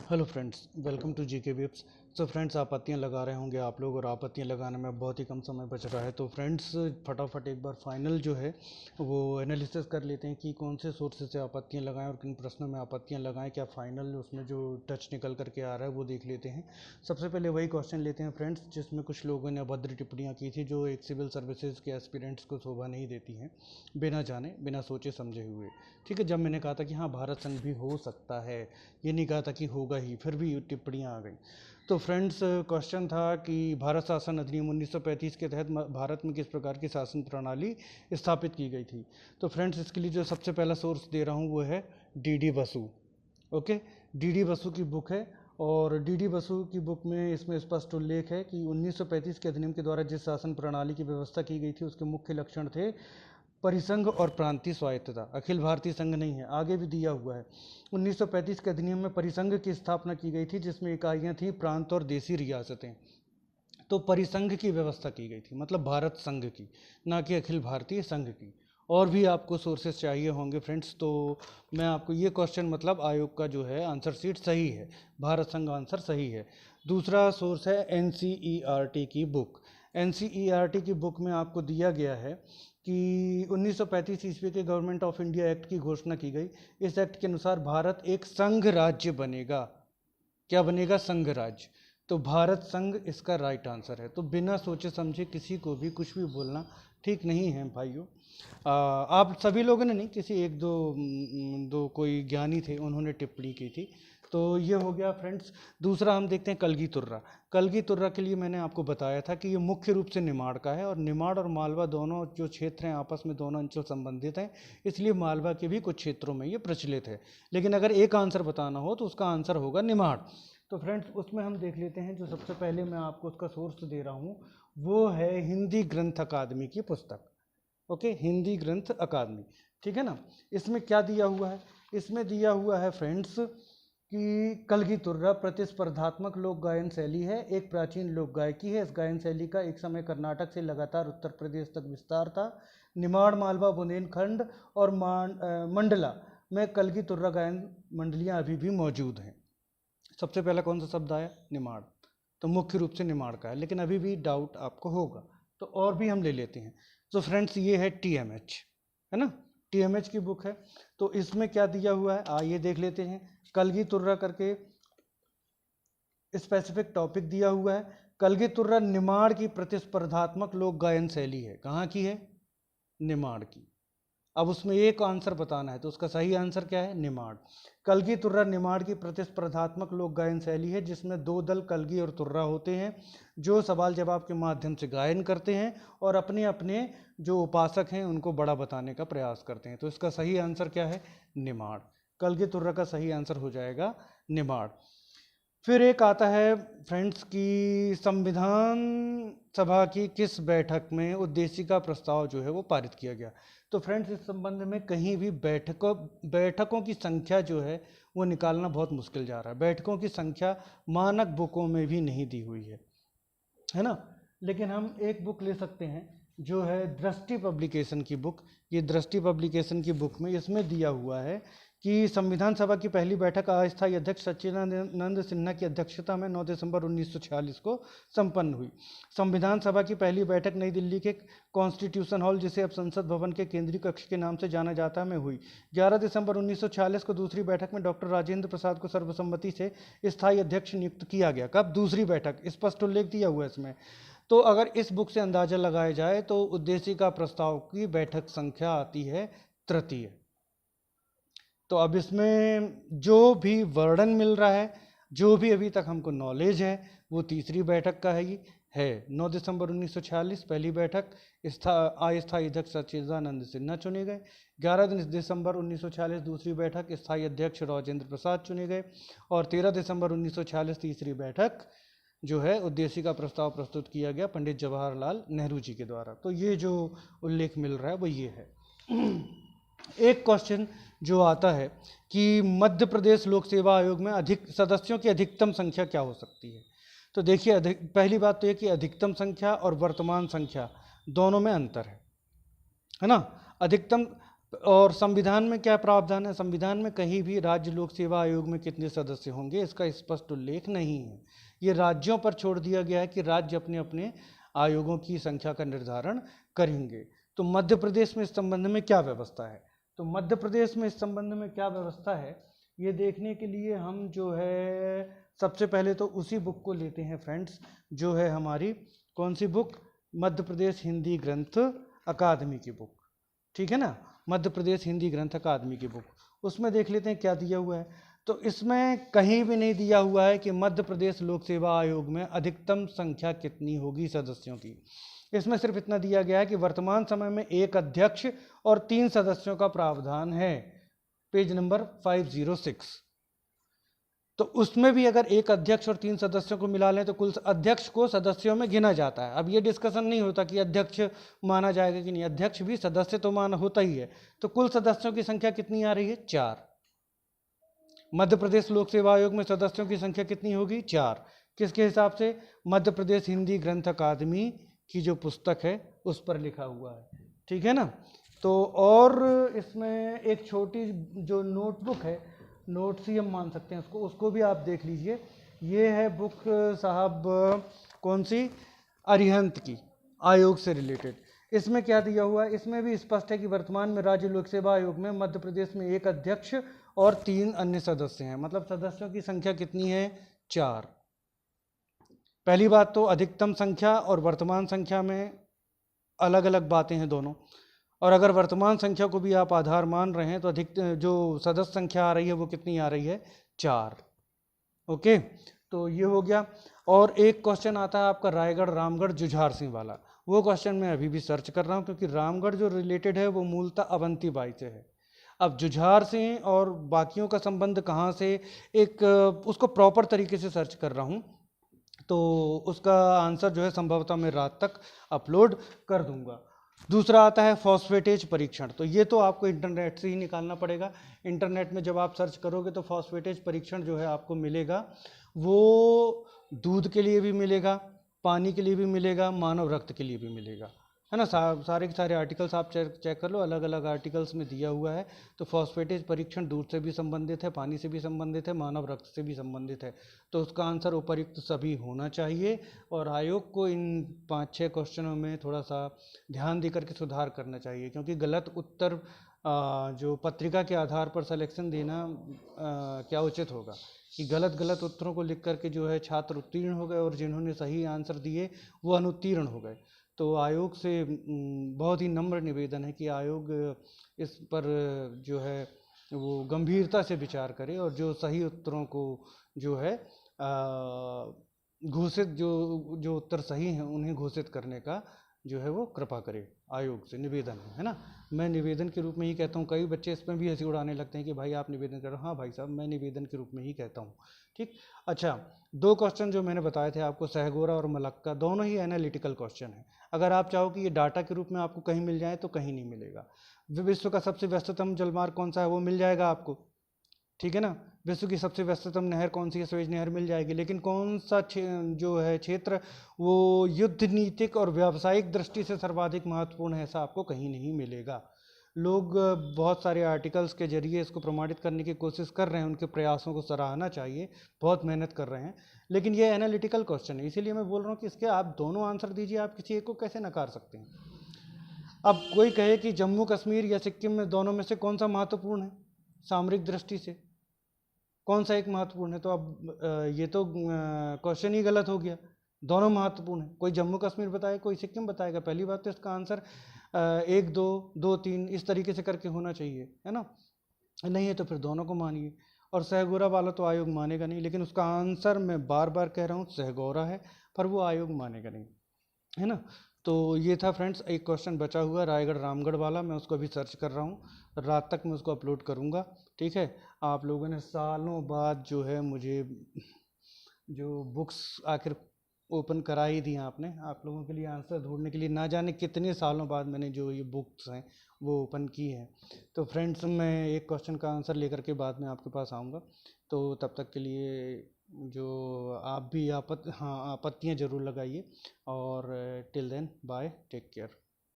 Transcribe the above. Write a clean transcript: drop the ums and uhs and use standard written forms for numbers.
Hello friends, welcome to GK विप्स। So friends, आपत्तियां लगा रहे होंगे आप लोग, और आपत्तियां लगाने में बहुत ही कम समय बच रहा है। तो फ्रेंड्स, फटाफट एक बार फाइनल जो है वो एनालिसिस कर लेते हैं कि कौन से सोर्सेज से आपत्तियां लगाएं और किन प्रश्नों में आपत्तियां लगाएं। क्या फाइनल उसमें जो टच निकल करके आ रहा है वो देख लेते हैं। सबसे पहले वही क्वेश्चन लेते हैं फ्रेंड्स जिसमें कुछ लोगों ने अभद्र टिप्पणियाँ की थी, जो एक सिविल सर्विसेज के एस्पिरेंट्स को शोभा नहीं देती हैं, बिना जाने बिना सोचे समझे हुए। ठीक है, जब मैंने कहा था कि हाँ भारत संघ भी हो सकता है, ये नहीं कहा था कि होगा ही, फिर भी टिप्पणियाँ आ गई। तो फ्रेंड्स, क्वेश्चन था कि भारत शासन अधिनियम 1935 के तहत भारत में किस प्रकार की शासन प्रणाली स्थापित की गई थी। तो फ्रेंड्स, इसके लिए जो सबसे पहला सोर्स दे रहा हूँ वो है D Basu. Okay, D Basu की बुक है, और डी बसु की बुक में इसमें स्पष्ट उल्लेख है कि 1935 के अधिनियम के द्वारा जिस शासन प्रणाली की व्यवस्था की गई थी उसके मुख्य लक्षण थे परिसंघ और प्रांतीय स्वायत्तता। अखिल भारतीय संघ नहीं है, आगे भी दिया हुआ है। 1935 के अधिनियम में परिसंघ की स्थापना की गई थी, जिसमें इकाइयां थी प्रांत और देशी रियासतें। तो परिसंघ की व्यवस्था की गई थी, मतलब भारत संघ की, ना कि अखिल भारतीय संघ की। और भी आपको सोर्सेस चाहिए होंगे फ्रेंड्स, तो मैं आपको ये क्वेश्चन, मतलब आयोग का जो है आंसर शीट सही है, भारत संघ आंसर सही है। दूसरा सोर्स है एनसीईआरटी की बुक। एनसीईआरटी की बुक में आपको दिया गया है कि 1935 ईस्वी के गवर्नमेंट ऑफ इंडिया एक्ट की घोषणा की गई। इस एक्ट के अनुसार भारत एक संघ राज्य बनेगा। क्या बनेगा? संघ राज्य। तो भारत संघ इसका राइट आंसर है। तो बिना सोचे समझे किसी को भी कुछ भी बोलना ठीक नहीं है भाइयों। आप सभी लोगों ने नहीं, किसी एक दो कोई ज्ञानी थे, उन्होंने टिप्पणी की थी। तो ये हो गया फ्रेंड्स। दूसरा हम देखते हैं कलगी तुर्रा। कलगी तुर्रा के लिए मैंने आपको बताया था कि ये मुख्य रूप से निमाड़ का है, और निमाड़ और मालवा दोनों जो क्षेत्र हैं आपस में दोनों अंचल संबंधित हैं, इसलिए मालवा के भी कुछ क्षेत्रों में ये प्रचलित है। लेकिन अगर एक आंसर बताना हो तो उसका आंसर होगा निमाड़। तो फ्रेंड्स, उसमें हम देख लेते हैं, जो सबसे पहले मैं आपको उसका सोर्स दे रहा हूँ वो है हिंदी ग्रंथ अकादमी की पुस्तक। ओके, हिंदी ग्रंथ अकादमी, ठीक है ना। इसमें क्या दिया हुआ है? इसमें दिया हुआ है फ्रेंड्स कि कलगी तुर्रा प्रतिस्पर्धात्मक लोक गायन शैली है, एक प्राचीन लोक गायकी है। इस गायन शैली का एक समय कर्नाटक से लगातार उत्तर प्रदेश तक विस्तार था। निमाड़, मालवा, बुंदेलखंड और मंडला में कलगी तुर्रा गायन मंडलियां अभी भी मौजूद हैं। सबसे पहला कौन सा शब्द आया? निमाड़। तो मुख्य रूप से निमाड़ का है, लेकिन अभी भी डाउट आपको होगा, तो और भी हम ले लेते हैं। तो फ्रेंड्स, ये है टीएमएच, है ना, टीएमएच की बुक है। तो इसमें क्या दिया हुआ है आइए देख लेते हैं। कलगी तुर्रा करके स्पेसिफिक टॉपिक दिया हुआ है। कलगी तुर्रा निमाड़ की प्रतिस्पर्धात्मक लोक गायन शैली है। कहाँ की है? निमाड़ की। अब उसमें एक आंसर बताना है, तो उसका सही आंसर क्या है? निमाड़। कलगी तुर्रा निमाड़ की प्रतिस्पर्धात्मक लोक गायन शैली है, जिसमें दो दल कलगी और तुर्रा होते हैं, जो सवाल जवाब के माध्यम से गायन करते हैं और अपने अपने जो उपासक हैं उनको बड़ा बताने का प्रयास करते हैं। तो इसका सही आंसर क्या है? निमाड़। कलगी तुर्रा का सही आंसर हो जाएगा निमाड़। फिर एक आता है फ्रेंड्स की संविधान सभा की किस बैठक में उद्देशिका प्रस्ताव जो है वो पारित किया गया। तो फ्रेंड्स, इस संबंध में कहीं भी बैठकों की संख्या जो है वो निकालना बहुत मुश्किल जा रहा है। बैठकों की संख्या मानक बुकों में भी नहीं दी हुई है ना। लेकिन हम एक बुक ले सकते हैं जो है दृष्टि पब्लिकेशन की बुक। ये दृष्टि पब्लिकेशन की बुक में इसमें दिया हुआ है कि संविधान सभा की पहली बैठक अस्थायी अध्यक्ष सच्चिदानंद सिन्हा की अध्यक्षता में 9 दिसंबर 1946 को संपन्न हुई। संविधान सभा की पहली बैठक नई दिल्ली के कॉन्स्टिट्यूशन हॉल, जिसे अब संसद भवन के केंद्रीय कक्ष के नाम से जाना जाता है, में हुई। 11 दिसंबर 1946 को दूसरी बैठक में डॉक्टर राजेंद्र प्रसाद को सर्वसम्मति से स्थायी अध्यक्ष नियुक्त किया गया। कब? दूसरी बैठक, स्पष्ट उल्लेख दिया हुआ है इसमें। तो अगर इस बुक से अंदाजा लगाया जाए तो उद्देशिका प्रस्ताव की बैठक संख्या आती है तृतीय। तो अब इसमें जो भी वर्णन मिल रहा है, जो भी अभी तक हमको नॉलेज है, वो तीसरी बैठक का ही है। 9 दिसंबर 1946 पहली बैठक, अस्थायी अध्यक्ष सच्चिदानंद सिन्हा चुने गए। 11 दिसंबर 1946 दूसरी बैठक, स्थायी अध्यक्ष राजेंद्र प्रसाद चुने गए। और 13 दिसंबर 1946 तीसरी बैठक जो है उद्देशिका प्रस्ताव प्रस्तुत किया गया पंडित जवाहरलाल नेहरू जी के द्वारा। तो ये जो उल्लेख मिल रहा है वो ये है। एक क्वेश्चन जो आता है कि मध्य प्रदेश लोक सेवा आयोग में अधिक सदस्यों की अधिकतम संख्या क्या हो सकती है। तो देखिए, पहली बात तो ये कि अधिकतम संख्या और वर्तमान संख्या दोनों में अंतर है ना। अधिकतम और संविधान में क्या प्रावधान है? संविधान में कहीं भी राज्य लोक सेवा आयोग में कितने सदस्य होंगे इसका स्पष्ट उल्लेख नहीं है। ये राज्यों पर छोड़ दिया गया है कि राज्य अपने अपने आयोगों की संख्या का निर्धारण करेंगे। तो मध्य प्रदेश में इस संबंध में क्या व्यवस्था है? तो मध्य प्रदेश में इस संबंध में क्या व्यवस्था है ये देखने के लिए हम जो है सबसे पहले तो उसी बुक को लेते हैं फ्रेंड्स, जो है हमारी कौन सी बुक? मध्य प्रदेश हिंदी ग्रंथ अकादमी की बुक, ठीक है ना, मध्य प्रदेश हिंदी ग्रंथ अकादमी की बुक। उसमें देख लेते हैं क्या दिया हुआ है। तो इसमें कहीं भी नहीं दिया हुआ है कि मध्य प्रदेश लोक सेवा आयोग में अधिकतम संख्या कितनी होगी सदस्यों की। इसमें सिर्फ इतना दिया गया है कि वर्तमान समय में एक अध्यक्ष और 3 सदस्यों का प्रावधान है, पेज नंबर 506। तो उसमें भी अगर एक अध्यक्ष और 3 सदस्यों को मिला लें तो कुल अध्यक्ष को सदस्यों में गिना जाता है। अब ये डिस्कशन नहीं होता कि अध्यक्ष माना जाएगा कि नहीं, अध्यक्ष भी सदस्य तो माना होता ही है। तो कुल सदस्यों की संख्या कितनी आ रही है? 4। मध्य प्रदेश लोक सेवा आयोग में सदस्यों की संख्या कितनी होगी? 4। किसके हिसाब से? मध्य प्रदेश हिंदी ग्रंथ अकादमी की जो पुस्तक है उस पर लिखा हुआ है, ठीक है ना। तो और इसमें एक छोटी जो नोटबुक है, नोट्स ही हम मान सकते हैं उसको, उसको भी आप देख लीजिए। ये है बुक साहब कौन सी? अरिहंत की, आयोग से रिलेटेड। इसमें क्या दिया हुआ है? इसमें भी स्पष्ट है कि वर्तमान में राज्य लोक सेवा आयोग में मध्य प्रदेश में एक अध्यक्ष और 3 अन्य सदस्य हैं। मतलब सदस्यों की संख्या कितनी है? 4। पहली बात तो अधिकतम संख्या और वर्तमान संख्या में अलग अलग बातें हैं दोनों। और अगर वर्तमान संख्या को भी आप आधार मान रहे हैं तो अधिक जो सदस्य संख्या आ रही है वो कितनी आ रही है? 4। ओके, तो ये हो गया। और एक क्वेश्चन आता है आपका रायगढ़ रामगढ़ जुझार सिंह वाला, वो क्वेश्चन मैं अभी भी सर्च कर रहा हूँ क्योंकि रामगढ़ जो रिलेटेड है वो मूलतः अवंतीबाई से है। अब जुझार सिंह और बाकियों का संबंध कहाँ से, एक उसको प्रॉपर तरीके से सर्च कर रहा हूँ, तो उसका आंसर जो है संभवतः मैं रात तक अपलोड कर दूंगा। दूसरा आता है फॉस्फेटेज परीक्षण। तो ये तो आपको इंटरनेट से ही निकालना पड़ेगा। इंटरनेट में जब आप सर्च करोगे तो फॉस्फेटेज परीक्षण जो है आपको मिलेगा, वो दूध के लिए भी मिलेगा, पानी के लिए भी मिलेगा, मानव रक्त के लिए भी मिलेगा, है ना। सारे के सारे आर्टिकल्स आप चेक कर लो, अलग अलग आर्टिकल्स में दिया हुआ है। तो फॉस्फेटेज परीक्षण दूध से भी संबंधित है, पानी से भी संबंधित है, मानव रक्त से भी संबंधित है। तो उसका आंसर उपर्युक्त सभी होना चाहिए। और आयोग को इन 5-6 क्वेश्चनों में थोड़ा सा ध्यान देकर के सुधार करना चाहिए, क्योंकि गलत उत्तर जो पत्रिका के आधार पर सिलेक्शन देना क्या उचित होगा कि गलत गलत उत्तरों को लिख करके जो है छात्र उत्तीर्ण हो गए और जिन्होंने सही आंसर दिए वो अनुत्तीर्ण हो गए। तो आयोग से बहुत ही नम्र निवेदन है कि आयोग इस पर जो है वो गंभीरता से विचार करे और जो सही उत्तरों को जो है घोषित जो जो उत्तर सही हैं उन्हें घोषित करने का जो है वो कृपा करे। आयोग से निवेदन है ना, मैं निवेदन के रूप में ही कहता हूँ। कई बच्चे इसमें भी हंसी उड़ाने लगते हैं कि भाई आप निवेदन कर रहे हो। हाँ भाई साहब, मैं निवेदन के रूप में ही कहता हूँ, ठीक। अच्छा, 2 क्वेश्चन जो मैंने बताए थे आपको, सहगोरा और मलक्का, दोनों ही एनालिटिकल क्वेश्चन है। अगर आप चाहो कि ये डाटा के रूप में आपको कहीं मिल जाए तो कहीं नहीं मिलेगा। विश्व का सबसे व्यस्ततम जलमार्ग कौन सा है वो मिल जाएगा आपको, ठीक है ना। विश्व की सबसे व्यस्ततम नहर कौन सी है? सुएज नहर मिल जाएगी। लेकिन कौन सा जो है क्षेत्र वो युद्ध नीतिक और व्यावसायिक दृष्टि से सर्वाधिक महत्वपूर्ण है, ऐसा आपको कहीं नहीं मिलेगा। लोग बहुत सारे आर्टिकल्स के जरिए इसको प्रमाणित करने की कोशिश कर रहे हैं, उनके प्रयासों को सराहना चाहिए, बहुत मेहनत कर रहे हैं। लेकिन ये एनालिटिकल क्वेश्चन है, इसीलिए मैं बोल रहा हूँ कि इसके आप दोनों आंसर दीजिए, आप किसी एक को कैसे नकार सकते हैं। अब कोई कहे कि जम्मू कश्मीर या सिक्किम में दोनों में से कौन सा महत्वपूर्ण है सामरिक दृष्टि से, कौन सा एक महत्वपूर्ण है? तो अब ये तो क्वेश्चन ही गलत हो गया। दोनों महत्वपूर्ण है, कोई जम्मू कश्मीर बताए कोई सिक्किम बताएगा। पहली बात तो इसका आंसर 1 2 2 3 इस तरीके से करके होना चाहिए, है ना। नहीं है तो फिर दोनों को मानिए। और सहगोरा वाला तो आयोग मानेगा नहीं, लेकिन उसका आंसर मैं बार बार कह रहा हूँ सहगोरा है, पर वो आयोग मानेगा नहीं, है ना। तो ये था फ्रेंड्स, एक क्वेश्चन बचा हुआ रायगढ़ रामगढ़ वाला, मैं उसको अभी सर्च कर रहा हूँ, रात तक मैं उसको अपलोड करूँगा, ठीक है। आप लोगों ने सालों बाद जो है मुझे जो बुक्स आखिर ओपन करा ही दी आपने, आप लोगों के लिए आंसर ढूंढने के लिए, ना जाने कितने सालों बाद मैंने जो ये बुक्स हैं वो ओपन की हैं। तो फ्रेंड्स, मैं एक क्वेश्चन का आंसर लेकर के बाद में आपके पास आऊँगा। तो तब तक के लिए जो आप भी आपत्तियाँ ज़रूर लगाइए। और till then bye, take care.